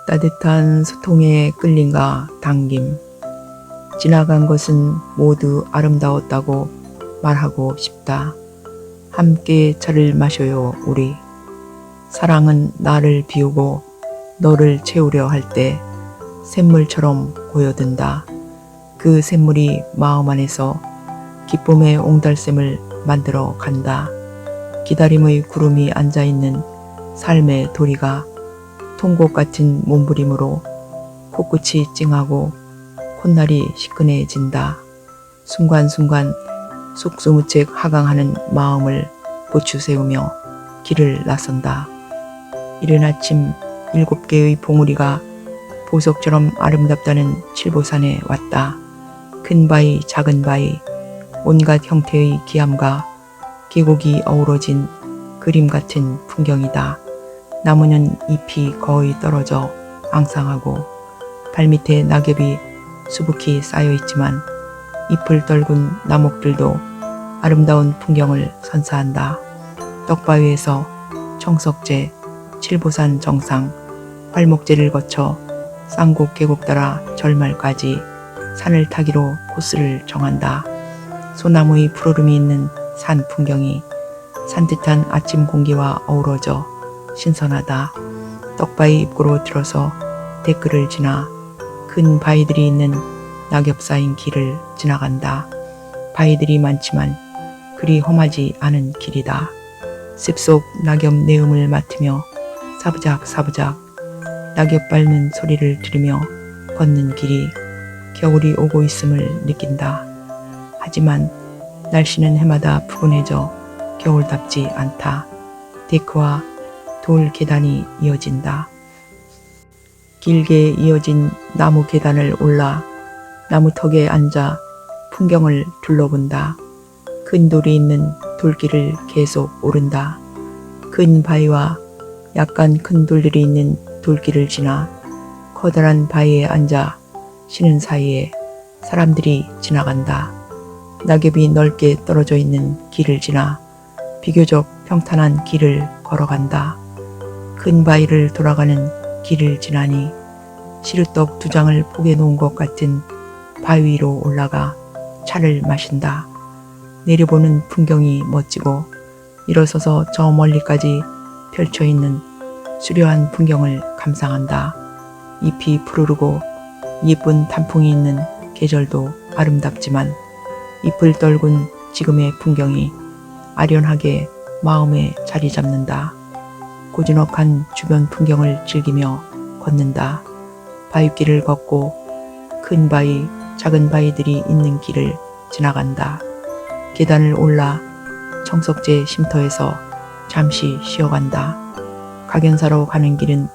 따뜻한 수통에 끌림과 당김. 지나간 것은 모두 아름다웠다고 말하고 싶다. 함께 차를 마셔요 우리. 사랑은 나를 비우고 너를 채우려 할 때 샘물처럼 고여든다. 그 샘물이 마음 안에서 기쁨의 옹달샘을 만들어 간다. 기다림의 구름이 앉아있는 삶의 도리가 통곡 같은 몸부림으로 코끝이 찡하고 콧날이 시큰해진다. 순간순간 속수무책 하강하는 마음을 보추세우며 길을 나선다. 이른 아침 7개의 봉우리가 보석처럼 아름답다는 칠보산에 왔다. 큰 바위, 작은 바위, 온갖 형태의 기암과 계곡이 어우러진 그림 같은 풍경이다. 나무는 잎이 거의 떨어져 앙상하고 발밑에 낙엽이 수북히 쌓여있지만 잎을 떨군 나목들도 아름다운 풍경을 선사한다. 떡바위에서 청석제, 칠보산 정상, 활목제를 거쳐 쌍곡 계곡 따라 절말까지 산을 타기로 코스를 정한다. 소나무의 푸르름이 있는 산 풍경이 산뜻한 아침 공기와 어우러져 신선하다. 떡바위 입구로 들어서 데크를 지나 큰 바위들이 있는 낙엽 쌓인 길을 지나간다. 바위들이 많지만 그리 험하지 않은 길이다. 습속 낙엽 내음을 맡으며 사부작 낙엽 밟는 소리를 들으며 걷는 길이 겨울이 오고 있음을 느낀다. 하지만 날씨는 해마다 푸근해져 겨울답지 않다. 데크와 돌 계단이 이어진다. 길게 이어진 나무 계단을 올라 나무턱에 앉아 풍경을 둘러본다. 큰 돌이 있는 돌길을 계속 오른다. 큰 바위와 약간 큰 돌들이 있는 돌길을 지나 커다란 바위에 앉아 쉬는 사이에 사람들이 지나간다. 낙엽이 넓게 떨어져 있는 길을 지나 비교적 평탄한 길을 걸어간다. 큰 바위를 돌아가는 길을 지나니 시루떡 2장을 포개 놓은 것 같은 바위 위로 올라가 차를 마신다. 내려보는 풍경이 멋지고 일어서서 저 멀리까지 펼쳐있는 수려한 풍경을 감상한다. 잎이 푸르르고 예쁜 단풍이 있는 계절도 아름답지만 잎을 떨군 지금의 풍경이 아련하게 마음에 자리 잡는다. 고즈넉한 주변 풍경을 즐기며 걷는다. 바위길을 걷고 큰 바위, 작은 바위들이 있는 길을 지나간다. 계단을 올라 청석제 쉼터에서 잠시 쉬어간다. 각연사로 가는 길은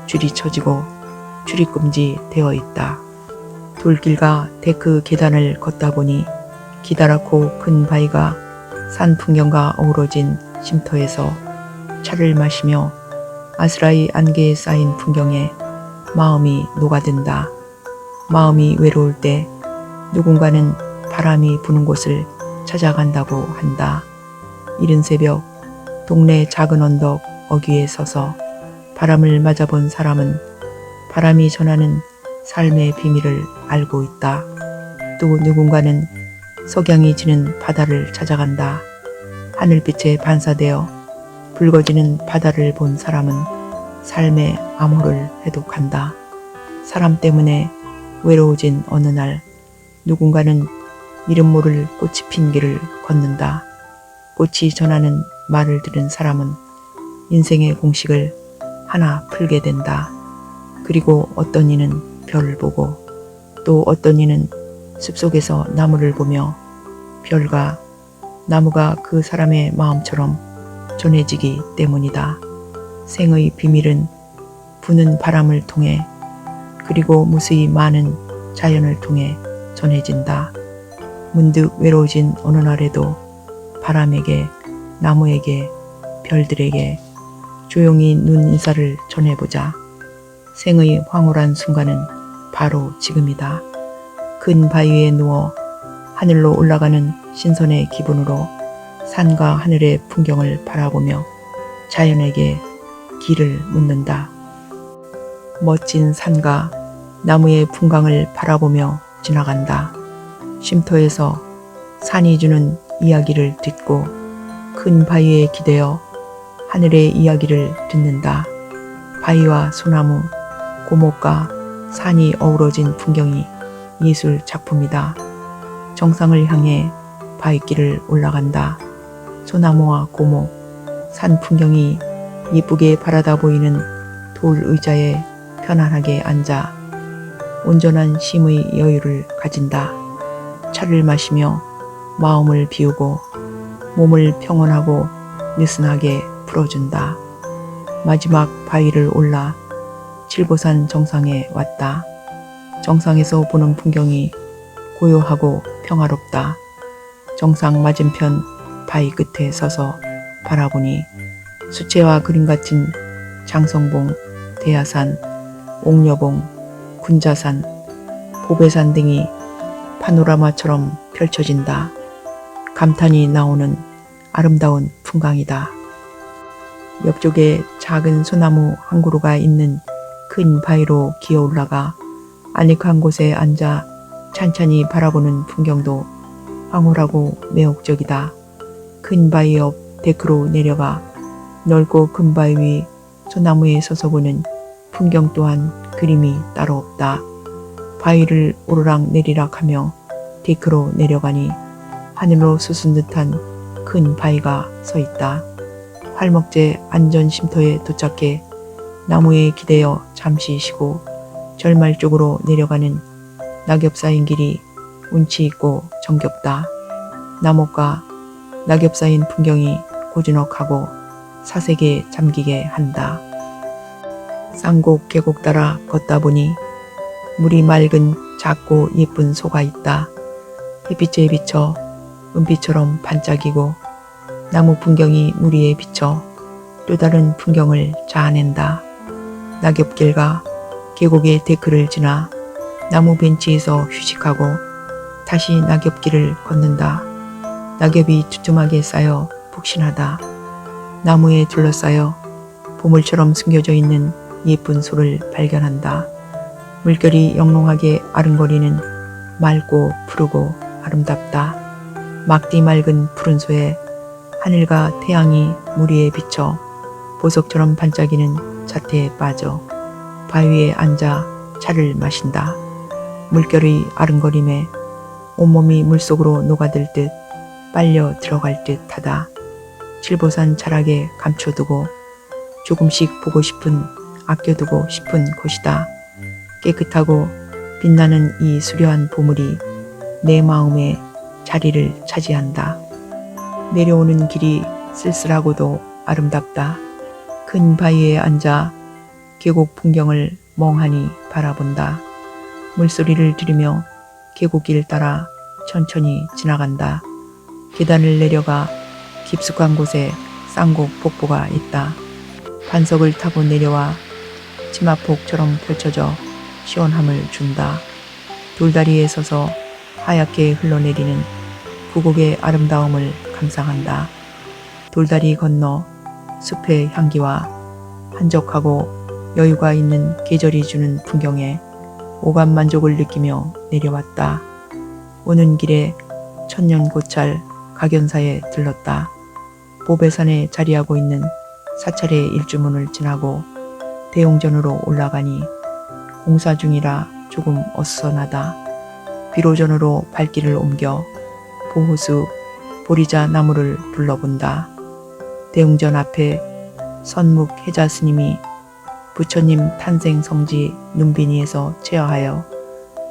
줄이 쳐지고 출입금지 되어 있다. 돌길과 데크 계단을 걷다 보니 기다랗고 큰 바위가 산 풍경과 어우러진 쉼터에서 차를 마시며 아스라이 안개에 쌓인 풍경에 마음이 녹아든다. 마음이 외로울 때 누군가는 바람이 부는 곳을 찾아간다고 한다. 이른 새벽 동네 작은 언덕 어귀에 서서 바람을 맞아본 사람은 바람이 전하는 삶의 비밀을 알고 있다. 또 누군가는 석양이 지는 바다를 찾아간다. 하늘빛에 반사되어 붉어지는 바다를 본 사람은 삶의 암호를 해독한다. 사람 때문에 외로워진 어느 날 누군가는 이름 모를 꽃이 핀 길을 걷는다. 꽃이 전하는 말을 들은 사람은 인생의 공식을 하나 풀게 된다. 그리고 어떤 이는 별을 보고 또 어떤 이는 숲속에서 나무를 보며 별과 나무가 그 사람의 마음처럼 전해지기 때문이다. 생의 비밀은 부는 바람을 통해 그리고 무수히 많은 자연을 통해 전해진다. 문득 외로워진 어느 날에도 바람에게, 나무에게, 별들에게 조용히 눈 인사를 전해보자. 생의 황홀한 순간은 바로 지금이다. 큰 바위에 누워 하늘로 올라가는 신선의 기분으로 산과 하늘의 풍경을 바라보며 자연에게 길을 묻는다. 멋진 산과 나무의 풍광을 바라보며 지나간다. 쉼터에서 산이 주는 이야기를 듣고 큰 바위에 기대어 하늘의 이야기를 듣는다. 바위와 소나무, 고목과 산이 어우러진 풍경이 예술 작품이다. 정상을 향해 바위길을 올라간다. 소나무와 고목, 산 풍경이 예쁘게 바라다 보이는 돌 의자에 편안하게 앉아 온전한 쉼의 여유를 가진다. 차를 마시며 마음을 비우고 몸을 평온하고 느슨하게 풀어준다. 마지막 바위를 올라 칠보산 정상에 왔다. 정상에서 보는 풍경이 고요하고 평화롭다. 정상 맞은편 바위 끝에 서서 바라보니 수채화 그림 같은 장성봉, 대야산, 옥녀봉, 군자산, 보배산 등이 파노라마처럼 펼쳐진다. 감탄이 나오는 아름다운 풍광이다. 옆쪽에 작은 소나무 한 그루가 있는 큰 바위로 기어 올라가 아늑한 곳에 앉아 찬찬히 바라보는 풍경도 황홀하고 매혹적이다. 큰 바위 옆 데크로 내려가 넓고 큰 바위 위 소나무에 서서 보는 풍경 또한 그림이 따로 없다. 바위를 오르락 내리락 하며 데크로 내려가니 하늘로 솟은 듯한 큰 바위가 서 있다. 활목제 안전 쉼터에 도착해 나무에 기대어 잠시 쉬고 절말 쪽으로 내려가는 낙엽 쌓인 길이 운치 있고 정겹다. 나뭇과 낙엽 쌓인 풍경이 고즈넉하고 사색에 잠기게 한다. 쌍곡 계곡 따라 걷다 보니 물이 맑은 작고 예쁜 소가 있다. 햇빛에 비쳐 은빛처럼 반짝이고 나무 풍경이 물 위에 비쳐 또 다른 풍경을 자아낸다. 낙엽길과 계곡의 데크를 지나 나무 벤치에서 휴식하고 다시 낙엽길을 걷는다. 낙엽이 두툼하게 쌓여 푹신하다. 나무에 둘러싸여 보물처럼 숨겨져 있는 예쁜 소를 발견한다. 물결이 영롱하게 아른거리는 맑고 푸르고 아름답다. 막디 맑은 푸른 소에 하늘과 태양이 물 위에 비쳐 보석처럼 반짝이는 자태에 빠져 바위에 앉아 차를 마신다. 물결의 아른거림에 온몸이 물속으로 녹아들 듯 빨려 들어갈 듯 하다. 칠보산 자락에 감춰두고 조금씩 보고 싶은, 아껴두고 싶은 곳이다. 깨끗하고 빛나는 이 수려한 보물이 내 마음에 자리를 차지한다. 내려오는 길이 쓸쓸하고도 아름답다. 큰 바위에 앉아 계곡 풍경을 멍하니 바라본다. 물소리를 들으며 계곡길 따라 천천히 지나간다. 계단을 내려가 깊숙한 곳에 쌍곡 폭포가 있다. 반석을 타고 내려와 치마폭처럼 펼쳐져 시원함을 준다. 돌다리에 서서 하얗게 흘러내리는 구곡의 아름다움을 감상한다. 돌다리 건너 숲의 향기와 한적하고 여유가 있는 계절이 주는 풍경에 오감 만족을 느끼며 내려왔다. 오는 길에 천년고찰 각연사에 들렀다. 보배산에 자리하고 있는 사찰의 일주문을 지나고 대용전으로 올라가니 공사 중이라 조금 어수선하다. 비로전으로 발길을 옮겨 보호수 보리자 나무를 둘러본다. 대웅전 앞에 선묵 해자 스님이 부처님 탄생 성지 눈비니에서 체화하여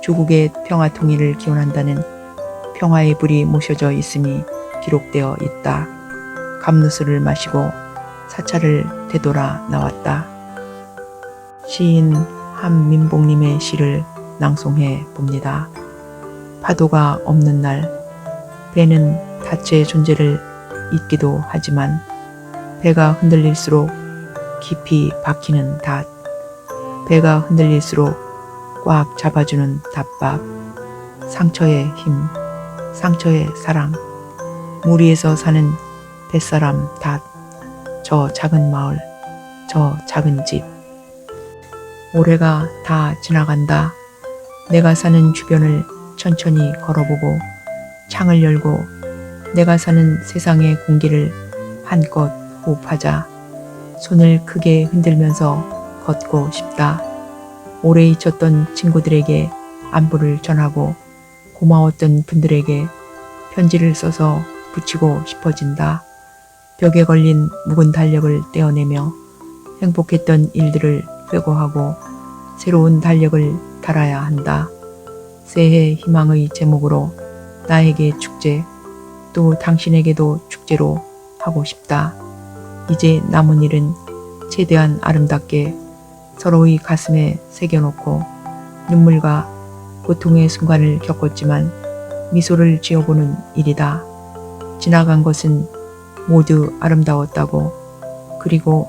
조국의 평화 통일을 기원한다는 평화의 불이 모셔져 있음이 기록되어 있다. 감누수를 마시고 사찰을 되돌아 나왔다. 시인 한민복님의 시를 낭송해 봅니다. 파도가 없는 날, 배는 닻의 존재를 잊기도 하지만 배가 흔들릴수록 깊이 박히는 닷, 배가 흔들릴수록 꽉 잡아주는 닷밥, 상처의 힘, 상처의 사랑, 물 위에서 사는 뱃사람 닷, 저 작은 마을, 저 작은 집. 올해가 다 지나간다. 내가 사는 주변을 천천히 걸어보고 창을 열고 내가 사는 세상의 공기를 한껏 호흡하자. 손을 크게 흔들면서 걷고 싶다. 오래 잊혔던 친구들에게 안부를 전하고 고마웠던 분들에게 편지를 써서 붙이고 싶어진다. 벽에 걸린 묵은 달력을 떼어내며 행복했던 일들을 회고하고 새로운 달력을 달아야 한다. 새해 희망의 제목으로 나에게 축제, 또 당신에게도 축제로 하고 싶다. 이제 남은 일은 최대한 아름답게 서로의 가슴에 새겨놓고 눈물과 고통의 순간을 겪었지만 미소를 지어보는 일이다. 지나간 것은 모두 아름다웠다고, 그리고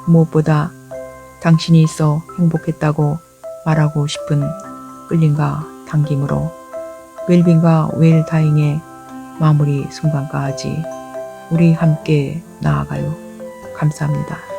무엇보다 당신이 있어 행복했다고 말하고 싶은 끌림과 당김으로 웰빙과 웰다잉의 마무리 순간까지 우리 함께 나아가요. 감사합니다.